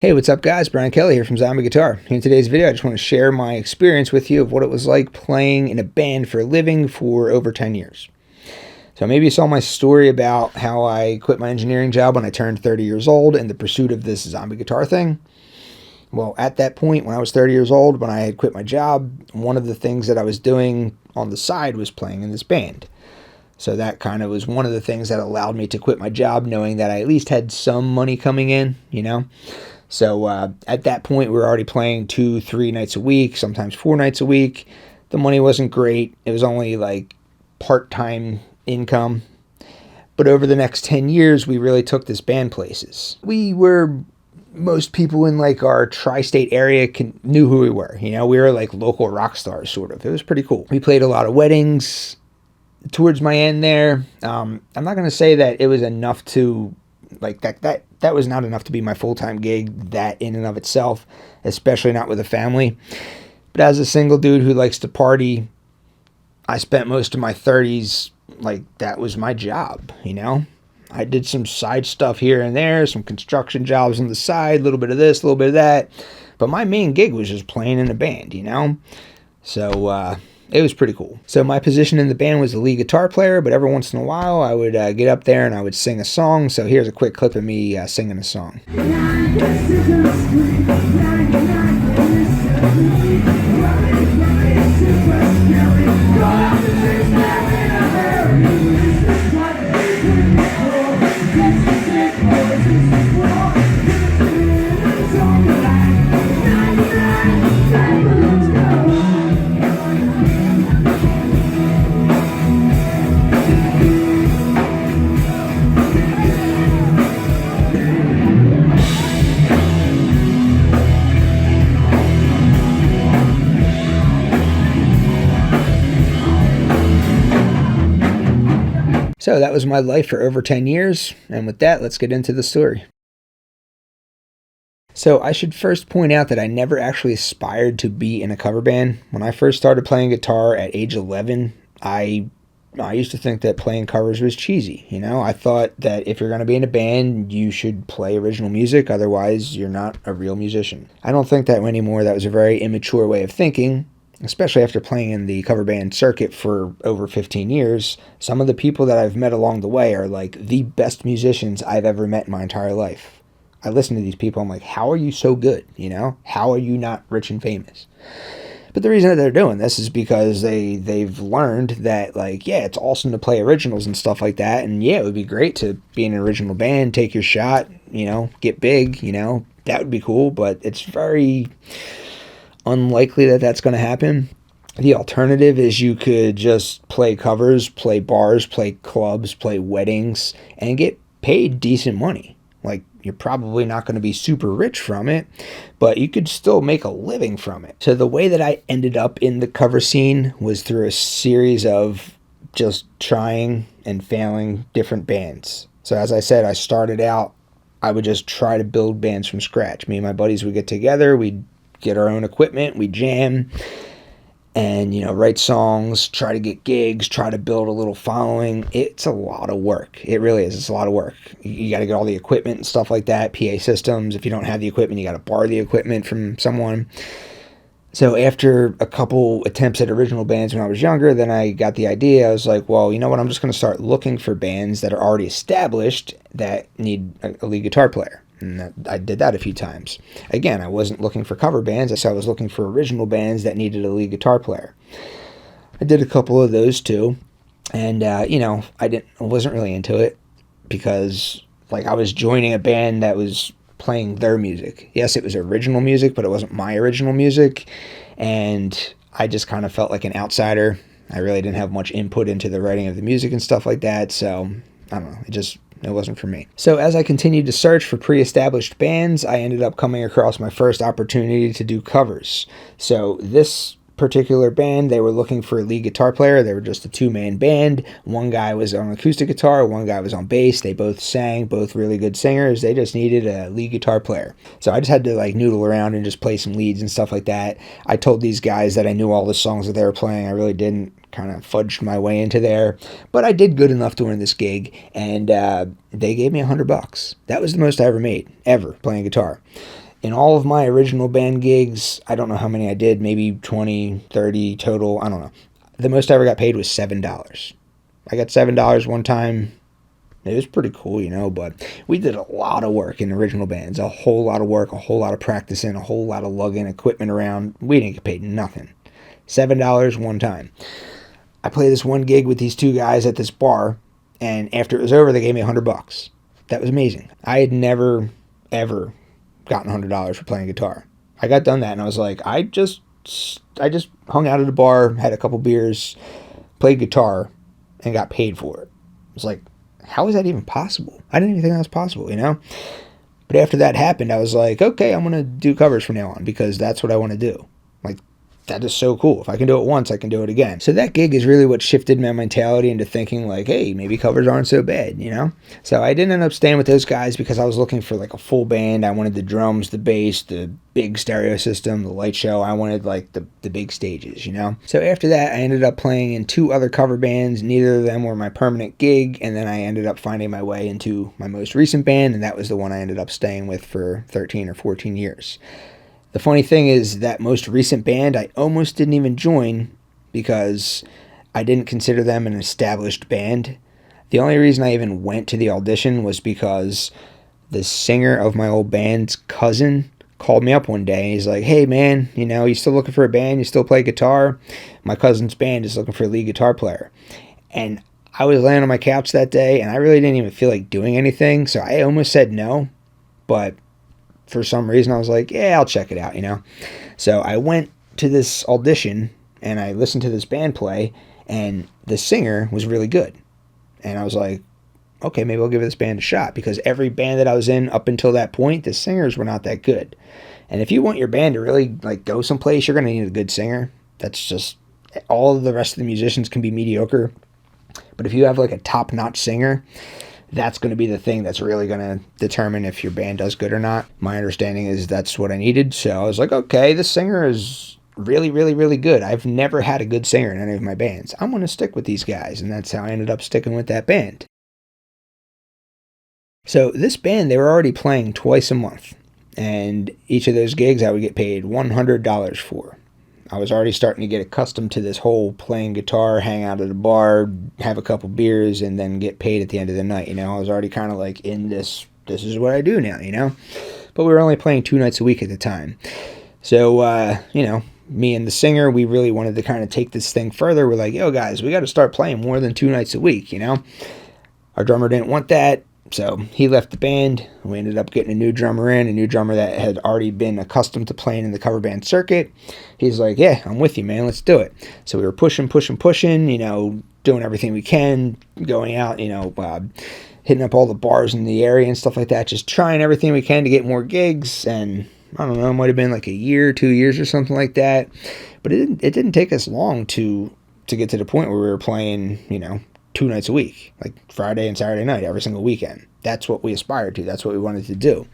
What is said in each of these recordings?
Hey, what's up guys? Brian Kelly here from Zombie Guitar. In today's video, I just want to share my experience with you of what it was like playing in a band for a living for over 10 years. So maybe you saw my story about how I quit my engineering job when I turned 30 years old in the pursuit of this zombie guitar thing. Well, at that point, when I was 30 years old, when I had quit my job, one of the things that I was doing on the side was playing in this band. So that kind of was one of the things that allowed me to quit my job, knowing that I at least had some money coming in, you know? So at that point, we were already playing 2, 3 nights a week, sometimes 4 nights a week. The money wasn't great. It was only like part-time income. But over the next 10 years, we really took this band places. Most people in like our tri-state area knew who we were. You know, we were like local rock stars, sort of. It was pretty cool. We played a lot of weddings towards my end there. I'm not going to say that it was enough to like that was not enough to be my full-time gig, that in and of itself, especially not with a family. But as a single dude who likes to party, I spent most of my 30s like that was my job, you know? I did some side stuff here and there, some construction jobs on the side, a little bit of this, a little bit of that. But my main gig was just playing in a band, you know? So it was pretty cool. So my position in the band was the lead guitar player, but every once in a while I would get up there and I would sing a song. So here's a quick clip of me singing a song. So that was my life for over 10 years, and with that, let's get into the story. So I should first point out that I never actually aspired to be in a cover band. When I first started playing guitar at age 11, I used to think that playing covers was cheesy, you know? I thought that if you're going to be in a band, you should play original music, otherwise you're not a real musician. I don't think that anymore. That was a very immature way of thinking. Especially after playing in the cover band circuit for over 15 years, some of the people that I've met along the way are like the best musicians I've ever met in my entire life. I listen to these people, I'm like, how are you so good, you know? How are you not rich and famous? But the reason that they're doing this is because they've learned that, like, yeah, it's awesome to play originals and stuff like that, and yeah, it would be great to be in an original band, take your shot, you know, get big, you know, that would be cool, but it's very unlikely that that's going to happen. The alternative is you could just play covers, play bars, play clubs, play weddings, and get paid decent money. Like, you're probably not going to be super rich from it, but you could still make a living from it. So the way that I ended up in the cover scene was through a series of just trying and failing different bands. So as I said, I started out, I would just try to build bands from scratch. Me and my buddies would get together, we'd get our own equipment, we jam, and, you know, write songs, try to get gigs, try to build a little following. It's a lot of work. It really is. It's a lot of work. You got to get all the equipment and stuff like that, PA systems. If you don't have the equipment, you got to borrow the equipment from someone. So after a couple attempts at original bands when I was younger, then I got the idea. I was like, well, you know what? I'm just going to start looking for bands that are already established that need a lead guitar player. And I did that a few times. Again, I wasn't looking for cover bands. I was looking for original bands that needed a lead guitar player. I did a couple of those too. And, you know, I wasn't really into it because, like, I was joining a band that was playing their music. Yes, it was original music, but it wasn't my original music. And I just kind of felt like an outsider. I really didn't have much input into the writing of the music and stuff like that. So, I don't know, it wasn't for me. So as I continued to search for pre-established bands, I ended up coming across my first opportunity to do covers. So this particular band, they were looking for a lead guitar player. They were just a two-man band. One guy was on acoustic guitar, one guy was on bass. They both sang, both really good singers. They just needed a lead guitar player. So I just had to like noodle around and just play some leads and stuff like that. I told these guys that I knew all the songs that they were playing. I really didn't. Kind of fudged my way into there, but I did good enough during this gig, and they gave me $100. That was the most I ever made, ever, playing guitar. In all of my original band gigs, I don't know how many I did, maybe 20, 30 total, I don't know. The most I ever got paid was $7. I got $7 one time. It was pretty cool, but we did a lot of work in original bands. A whole lot of work, a whole lot of practicing, a whole lot of lugging equipment around. We didn't get paid nothing. $7 one time. I played this one gig with these two guys at this bar, and after it was over, they gave me $100. That was amazing. I had never, ever gotten $100 for playing guitar. I got done that, and I was like, I just hung out at a bar, had a couple beers, played guitar, and got paid for it. I was like, how is that even possible? I didn't even think that was possible, But after that happened, I was like, okay, I'm going to do covers from now on because that's what I want to do. Like, that is so cool. If I can do it once, I can do it again. So that gig is really what shifted my mentality into thinking like, hey, maybe covers aren't so bad, So I didn't end up staying with those guys because I was looking for like a full band. I wanted the drums, the bass, the big stereo system, the light show. I wanted like the big stages, So after that, I ended up playing in 2 other cover bands. Neither of them were my permanent gig. And then I ended up finding my way into my most recent band. And that was the one I ended up staying with for 13 or 14 years. The funny thing is that most recent band I almost didn't even join because I didn't consider them an established band. The only reason I even went to the audition was because the singer of my old band's cousin called me up one day. He's like, hey man, you still looking for a band? You still play guitar? My cousin's band is looking for a lead guitar player. And I was laying on my couch that day and I really didn't even feel like doing anything. So I almost said no, but for some reason I was like, yeah, I'll check it out, So I went to this audition and I listened to this band play and the singer was really good. And I was like, okay, maybe I'll give this band a shot because every band that I was in up until that point, the singers were not that good. And if you want your band to really like go someplace, you're going to need a good singer. That's just, all of the rest of the musicians can be mediocre. But if you have like a top-notch singer, that's going to be the thing that's really going to determine if your band does good or not. My understanding is that's what I needed. So I was like, okay, this singer is really, really, really good. I've never had a good singer in any of my bands. I'm going to stick with these guys. And that's how I ended up sticking with that band. So this band, they were already playing twice a month. And each of those gigs I would get paid $100 for. I was already starting to get accustomed to this whole playing guitar, hang out at a bar, have a couple beers, and then get paid at the end of the night, I was already kind of like in this is what I do now, But we were only playing 2 nights a week at the time. So, me and the singer, we really wanted to kind of take this thing further. We're like, yo, guys, we got to start playing more than 2 nights a week, Our drummer didn't want that. So he left the band. We ended up getting a new drummer a new drummer that had already been accustomed to playing in the cover band circuit. He's like, yeah, I'm with you, man. Let's do it. So we were pushing, doing everything we can, going out, hitting up all the bars in the area and stuff like that, just trying everything we can to get more gigs. And I don't know, it might have been like a year, 2 years or something like that. But it didn't take us long to get to the point where we were playing, 2 nights a week, like Friday and Saturday night, every single weekend. That's what we aspired to. That's what we wanted to do.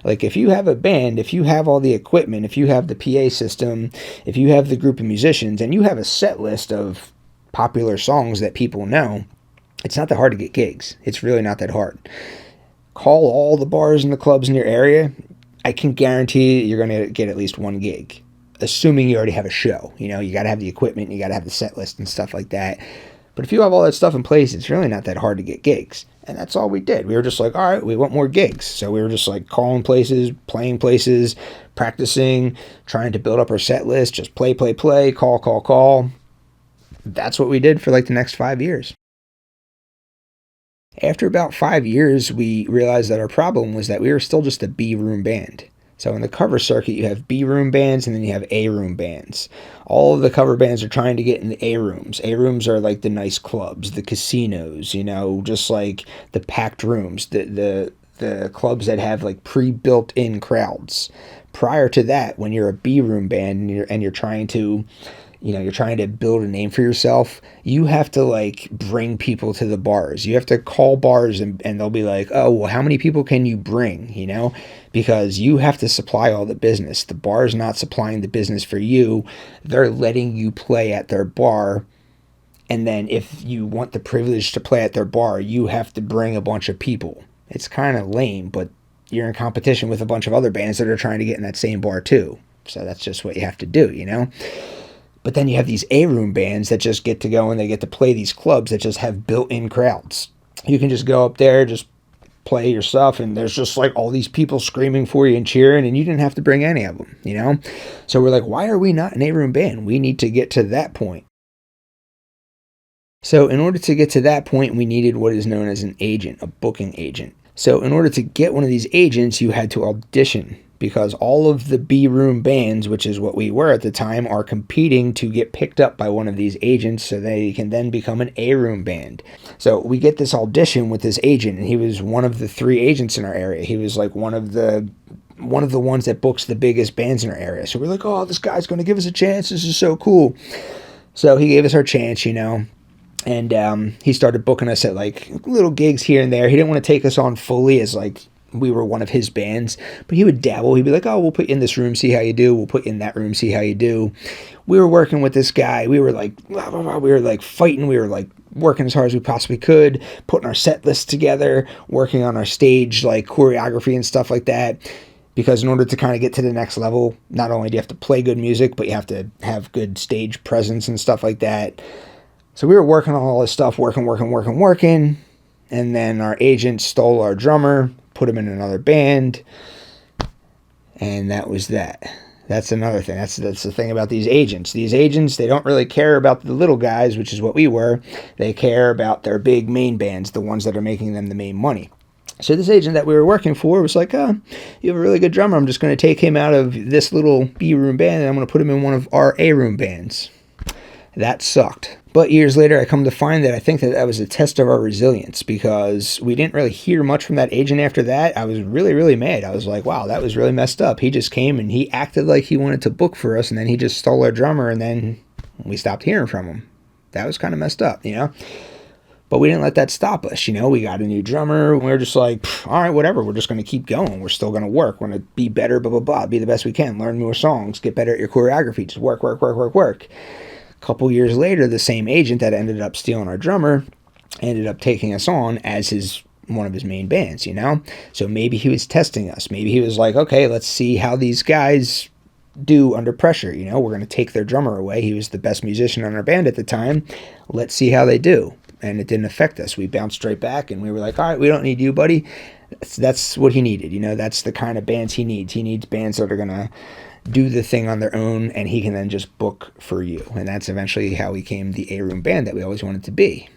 Like if you have a band, if you have all the equipment, if you have the PA system, if you have the group of musicians, and you have a set list of popular songs that people know, it's not that hard to get gigs. It's really not that hard. Call all the bars and the clubs in your area. I can guarantee you're going to get at least 1 gig, assuming you already have a show. You got to have the equipment, you got to have the set list and stuff like that. But if you have all that stuff in place, it's really not that hard to get gigs. And that's all we did. We were just like, all right, we want more gigs. So we were just like calling places, playing places, practicing, trying to build up our set list, just play, call. That's what we did for like the next 5 years. After about 5 years, we realized that our problem was that we were still just a B-room band. So in the cover circuit, you have B-room bands and then you have A-room bands. All of the cover bands are trying to get in the A-rooms. A-rooms are like the nice clubs, the casinos, just like the packed rooms, the clubs that have like pre-built-in crowds. Prior to that, when you're a B-room band and you're trying to build a name for yourself, you have to like bring people to the bars. You have to call bars and they'll be like, oh, well, how many people can you bring? Because you have to supply all the business. The bar's not supplying the business for you. They're letting you play at their bar. And then if you want the privilege to play at their bar, you have to bring a bunch of people. It's kind of lame, but you're in competition with a bunch of other bands that are trying to get in that same bar too. So that's just what you have to do, you know? But then you have these A-room bands that just get to go and they get to play these clubs that just have built-in crowds. You can just go up there, just play your stuff, and there's just like all these people screaming for you and cheering, and you didn't have to bring any of them, you know? So we're like, why are we not an A-room band? We need to get to that point. So in order to get to that point, we needed what is known as an agent, a booking agent. So in order to get one of these agents, you had to audition, because all of the B-room bands, which is what we were at the time, are competing to get picked up by one of these agents so they can then become an A-room band. So we get this audition with this agent, and he was one of the 3 agents in our area. He was like one of the ones that books the biggest bands in our area. So we're like, oh, this guy's going to give us a chance. This is so cool. So he gave us our chance, you know. And he started booking us at like little gigs here and there. He didn't want to take us on fully as like we were one of his bands, but he would dabble. He'd be like, oh, we'll put you in this room, see how you do. We'll put you in that room, see how you do. We were working with this guy. We were like, blah, blah, blah. We were like fighting. We were like working as hard as we possibly could, putting our set list together, working on our stage, like choreography and stuff like that. Because in order to kind of get to the next level, not only do you have to play good music, but you have to have good stage presence and stuff like that. So we were working on all this stuff, working. And then our agent stole our drummer, put him in another band. And that was that. That's another thing. That's the thing about these agents. These agents, they don't really care about the little guys, which is what we were. They care about their big main bands, the ones that are making them the main money. So this agent that we were working for was like, oh, you have a really good drummer. I'm just going to take him out of this little B-room band and I'm going to put him in one of our A-room bands. That sucked. But years later, I come to find that I think that was a test of our resilience, because we didn't really hear much from that agent after that. I was really, really mad. I was like, wow, that was really messed up. He just came and he acted like he wanted to book for us, and then he just stole our drummer, and then we stopped hearing from him. That was kind of messed up, you know? But we didn't let that stop us, you know? We got a new drummer, and we were just like, all right, whatever. We're just going to keep going. We're still going to work. We're going to be better, blah, blah, blah. Be the best we can. Learn more songs. Get better at your choreography. Just work. Couple years later, the same agent that ended up stealing our drummer ended up taking us on as one of his main bands, you know? So maybe he was testing us. Maybe he was like, okay, let's see how these guys do under pressure, you know? We're going to take their drummer away. He was the best musician on our band at the time. Let's see how they do. And it didn't affect us. We bounced straight back, and we were like, all right, we don't need you, buddy. That's what he needed, you know? That's the kind of bands he needs. He needs bands that are going to do the thing on their own, and he can then just book for you. And that's eventually how we became the A-room band that we always wanted to be.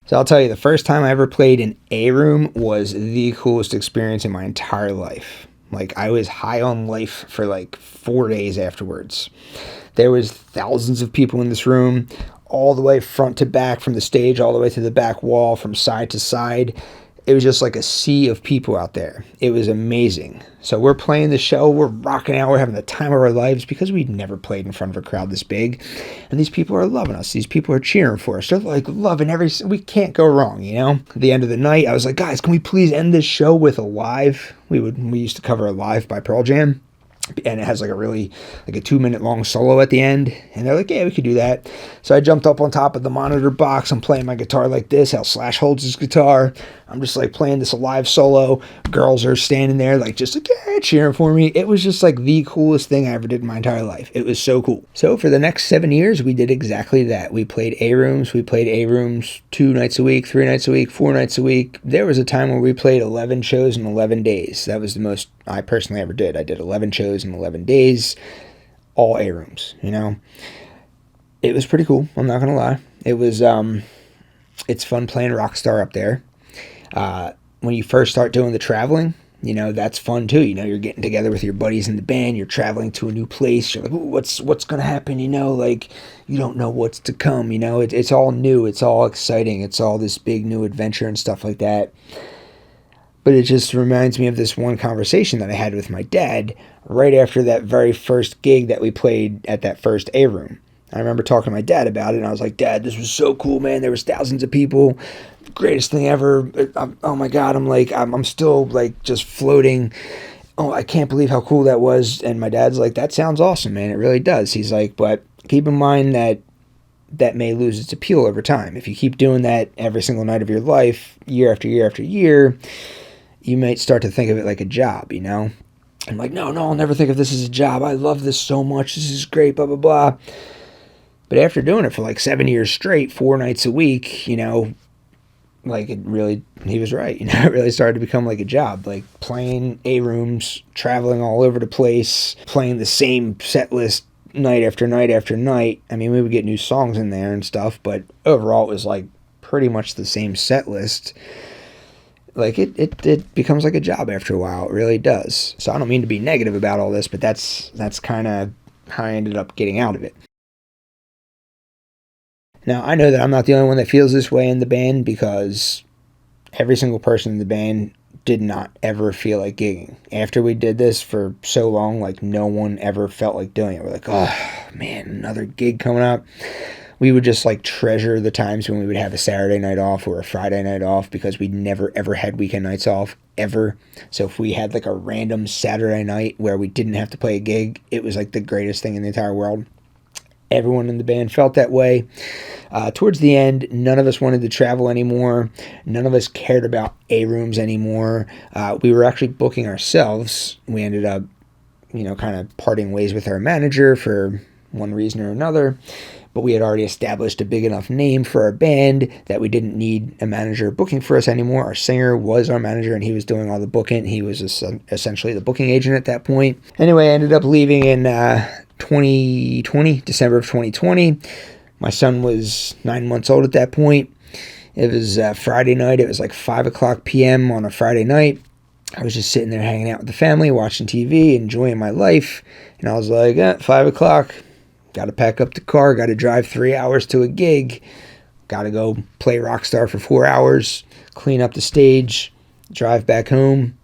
So I'll tell you, the first time I ever played in A-room was the coolest experience in my entire life. Like, I was high on life for like 4 days afterwards. There was thousands of people in this room, all the way front to back, from the stage all the way to the back wall, from side to side. It was just like a sea of people out there. It was amazing. So we're playing the show, we're rocking out, we're having the time of our lives, because we'd never played in front of a crowd this big. And these people are loving us. These people are cheering for us. They're like loving we can't go wrong, you know? At the end of the night, I was like, guys, can we please end this show with a live? We used to cover a Live by Pearl Jam. And it has like a 2-minute long solo at the end. And they're like, yeah, we could do that. So I jumped up on top of the monitor box. I'm playing my guitar like this, how Slash holds his guitar. I'm just like playing this live solo. Girls are standing there like just like, yeah, cheering for me. It was just like the coolest thing I ever did in my entire life. It was so cool. So for the next 7 years, we did exactly that. We played A-rooms. We played A-rooms 2 nights a week, 3 nights a week, 4 nights a week. There was a time where we played 11 shows in 11 days. That was the most I personally ever did. I did 11 shows in 11 days, all A-rooms, you know? It was pretty cool. I'm not going to lie. It was, it's fun playing Rockstar up there. When you first start doing the traveling, you know, that's fun too. You know, you're getting together with your buddies in the band, you're traveling to a new place, you're like, ooh, what's going to happen, you know, like, you don't know what's to come, you know, it's all new, it's all exciting, it's all this big new adventure and stuff like that. But it just reminds me of this one conversation that I had with my dad right after that very first gig that we played at that first A-room. I remember talking to my dad about it, and I was like, Dad, this was so cool, man. There was thousands of people. Greatest thing ever. Oh my God. I'm still like just floating. Oh, I can't believe how cool that was. And my dad's like, that sounds awesome, man. It really does. He's like, but keep in mind that may lose its appeal over time. If you keep doing that every single night of your life, year after year after year, you might start to think of it like a job, you know? I'm like, no, I'll never think of this as a job. I love this so much. This is great, blah, blah, blah. But after doing it for like 7 years straight, 4 nights a week, like it really, he was right. It really started to become like a job, like playing A rooms, traveling all over the place, playing the same set list night after night after night. I mean, we would get new songs in there and stuff, but overall it was like pretty much the same set list. Like it becomes like a job after a while. It really does. So I don't mean to be negative about all this, but that's kind of how I ended up getting out of it. Now, I know that I'm not the only one that feels this way in the band, because every single person in the band did not ever feel like gigging. After we did this for so long, like no one ever felt like doing it. We're like, oh man, another gig coming up. We would just like treasure the times when we would have a Saturday night off or a Friday night off, because we never ever had weekend nights off, ever. So if we had like a random Saturday night where we didn't have to play a gig, it was like the greatest thing in the entire world. Everyone in the band felt that way. Towards the end, none of us wanted to travel anymore. None of us cared about A rooms anymore. We were actually booking ourselves. We ended up, kind of parting ways with our manager for one reason or another. But we had already established a big enough name for our band that we didn't need a manager booking for us anymore. Our singer was our manager, and he was doing all the booking. He was essentially the booking agent at that point. Anyway, I ended up leaving in 2020, December of 2020. My son was 9 months old at that point. It was Friday night. It was like 5 o'clock p.m. on a Friday night. I was just sitting there hanging out with the family, watching TV, enjoying my life. And I was like, 5 o'clock. Got to pack up the car. Got to drive 3 hours to a gig. Got to go play Rockstar for 4 hours. Clean up the stage. Drive back home.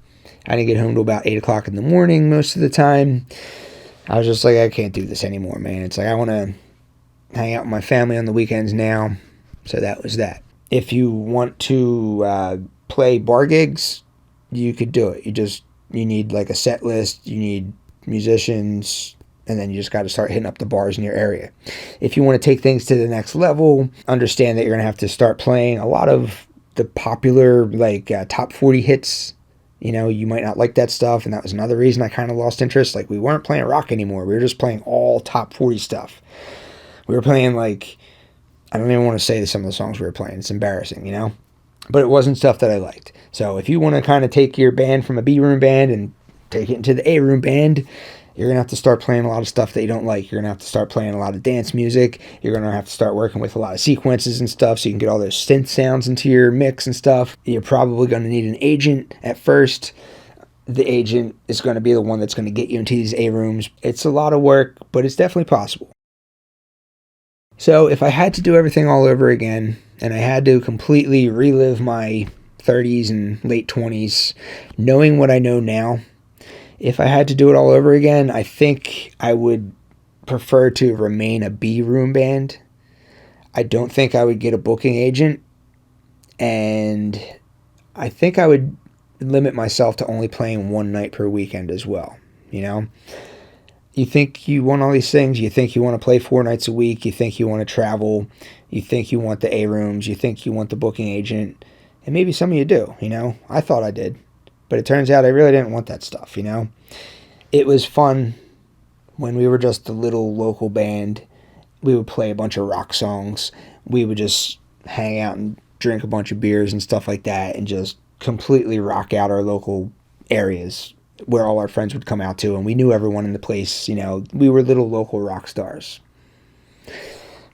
I didn't get home till about 8 o'clock in the morning most of the time. I was just like, I can't do this anymore, man. It's like I want to hang out with my family on the weekends now. So that was that. If you want to play bar gigs, you could do it. You need like a set list. You need musicians. And then you just got to start hitting up the bars in your area. If you want to take things to the next level, understand that you're going to have to start playing a lot of the popular like top 40 hits. You might not like that stuff, and that was another reason I kind of lost interest. Like, we weren't playing rock anymore. We were just playing all top 40 stuff. We were playing, like, I don't even want to say some of the songs we were playing. It's embarrassing, But it wasn't stuff that I liked. So if you want to kind of take your band from a B-room band and take it into the A-room band, you're going to have to start playing a lot of stuff that you don't like. You're going to have to start playing a lot of dance music. You're going to have to start working with a lot of sequences and stuff so you can get all those synth sounds into your mix and stuff. You're probably going to need an agent at first. The agent is going to be the one that's going to get you into these A rooms. It's a lot of work, but it's definitely possible. So if I had to do everything all over again, and I had to completely relive my 30s and late 20s, knowing what I know now, if I had to do it all over again, I think I would prefer to remain a B-room band. I don't think I would get a booking agent, and I think I would limit myself to only playing one night per weekend as well. You think you want all these things. You think you want to play 4 nights a week. You think you want to travel. You think you want the A rooms. You think you want the booking agent. And maybe some of you do, I thought I did. But it turns out I really didn't want that stuff, It was fun when we were just a little local band. We would play a bunch of rock songs. We would just hang out and drink a bunch of beers and stuff like that and just completely rock out our local areas where all our friends would come out to. And we knew everyone in the place, We were little local rock stars.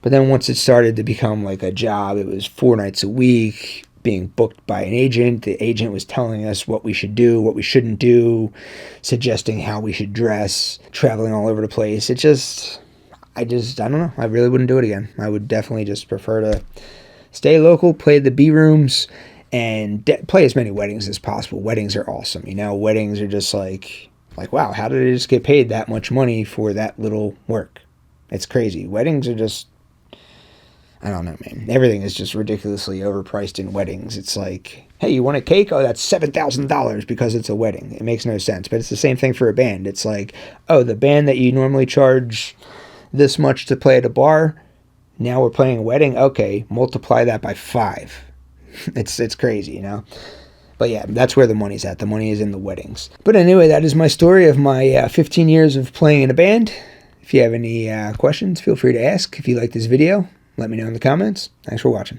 But then once it started to become like a job, it was 4 nights a week, being booked by an agent. The agent was telling us what we should do, what we shouldn't do, suggesting how we should dress, traveling all over the place. I don't know. I really wouldn't do it again. I would definitely just prefer to stay local, play the B rooms, and play as many weddings as possible. Weddings are awesome. Weddings are just like, wow, how did I just get paid that much money for that little work? It's crazy. Weddings are just, I don't know, man. Everything is just ridiculously overpriced in weddings. It's like, hey, you want a cake? Oh, that's $7,000 because it's a wedding. It makes no sense. But it's the same thing for a band. It's like, oh, the band that you normally charge this much to play at a bar, now we're playing a wedding. Okay, multiply that by 5. It's crazy, But yeah, that's where the money's at. The money is in the weddings. But anyway, that is my story of my 15 years of playing in a band. If you have any questions, feel free to ask. If you like this video, let me know in the comments. Thanks for watching.